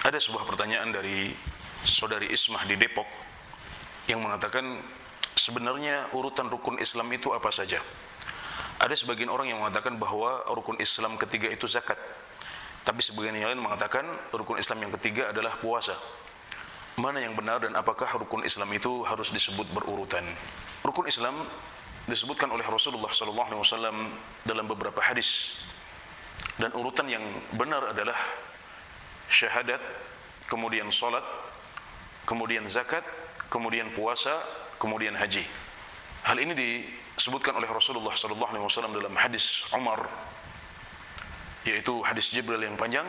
Ada sebuah pertanyaan dari saudari Ismah di Depok yang mengatakan, sebenarnya urutan rukun Islam itu apa saja? Ada sebagian orang yang mengatakan bahwa rukun Islam ketiga itu zakat, tapi sebagian yang lain mengatakan rukun Islam yang ketiga adalah puasa. Mana yang benar dan apakah rukun Islam itu harus disebut berurutan? Rukun Islam disebutkan oleh Rasulullah SAW dalam beberapa hadis, dan urutan yang benar adalah syahadat, kemudian salat, kemudian zakat, kemudian puasa, kemudian haji. Hal ini disebutkan oleh Rasulullah SAW dalam hadis Umar, yaitu hadis Jibril yang panjang,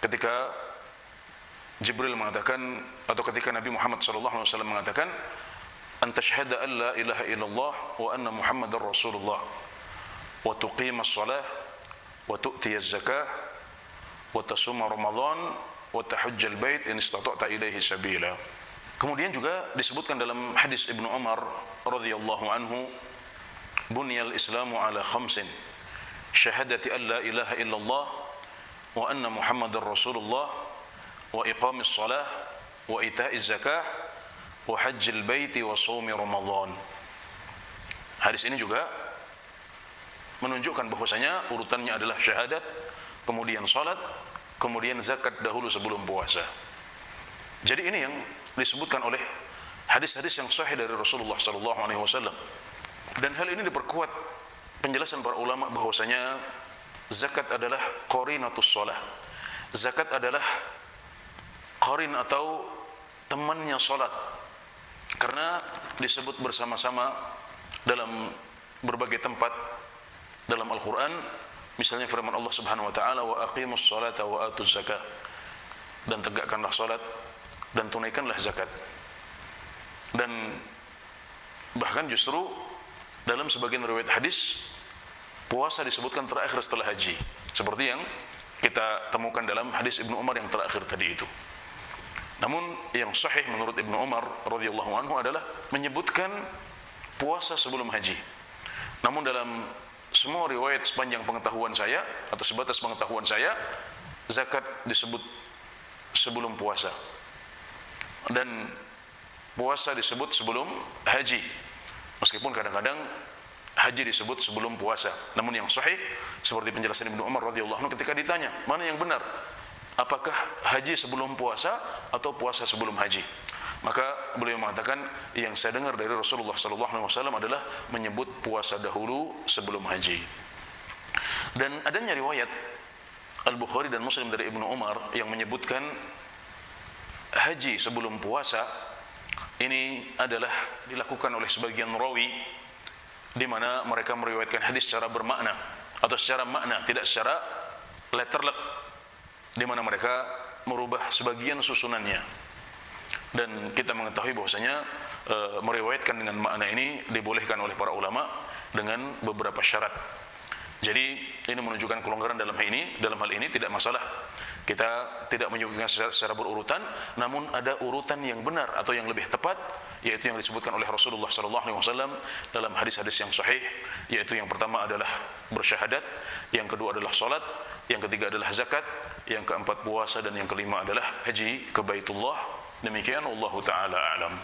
ketika Jibril mengatakan, atau ketika Nabi Muhammad SAW mengatakan, "Anta syahada an la ilaha illallah wa anna Muhammadar Rasulullah wa tuqimas shalah wa tu'tiyaz zakah wa tasuma Ramadan wa tahujjal bait in istata'ta ilaihi sabila." Kemudian juga disebutkan dalam hadis Ibnu Umar radhiyallahu anhu, "Bunyal Islamu ala khamsin, syahadati an la ilaha illallah wa anna Muhammadar Rasulullah wa iqamis shalah wa ita'iz zakah wa hajjil baiti wa shaumi Ramadan." Hadis ini juga menunjukkan bahwasanya urutannya adalah syahadat, kemudian salat, kemudian zakat dahulu sebelum puasa. Jadi ini yang disebutkan oleh hadis-hadis yang sahih dari Rasulullah SAW. Dan hal ini diperkuat penjelasan para ulama bahwasanya zakat adalah qarinatus shalah. Zakat adalah qarin atau temannya salat, karena disebut bersama-sama dalam berbagai tempat dalam Al-Quran. Misalnya firman Allah Subhanahu wa taala, "Wa aqimus salata wa atuz zakah." Dan tegakkanlah salat dan tunaikanlah zakat. Dan bahkan justru dalam sebagian riwayat hadis, puasa disebutkan terakhir setelah haji, seperti yang kita temukan dalam hadis Ibnu Umar yang terakhir tadi itu. Namun yang sahih menurut Ibnu Umar radhiyallahu anhu adalah menyebutkan puasa sebelum haji. Namun dalam semua riwayat sepanjang pengetahuan saya, atau sebatas pengetahuan saya, zakat disebut sebelum puasa, dan puasa disebut sebelum haji, meskipun kadang-kadang haji disebut sebelum puasa. Namun yang sahih, seperti penjelasan Ibnu Umar radhiyallahu anhu ketika ditanya, mana yang benar? Apakah haji sebelum puasa atau puasa sebelum haji? Maka beliau mengatakan, yang saya dengar dari Rasulullah SAW adalah menyebut puasa dahulu sebelum haji. Dan adanya riwayat Al-Bukhari dan Muslim dari Ibnu Umar yang menyebutkan haji sebelum puasa, ini adalah dilakukan oleh sebagian rawi, di mana mereka meriwayatkan hadis secara bermakna atau secara makna, tidak secara letterlek, di mana mereka merubah sebagian susunannya. Dan kita mengetahui bahwasanya meriwayatkan dengan makna ini dibolehkan oleh para ulama dengan beberapa syarat. Jadi ini menunjukkan kelonggaran dalam hal ini. Dalam hal ini tidak masalah kita tidak menyebutkan secara berurutan, namun ada urutan yang benar atau yang lebih tepat, yaitu yang disebutkan oleh Rasulullah SAW dalam hadis-hadis yang sahih, yaitu yang pertama adalah bersyahadat, yang kedua adalah salat, yang ketiga adalah zakat, yang keempat puasa, dan yang kelima adalah haji ke Baitullah. Demikian, wallahu taala a'lam.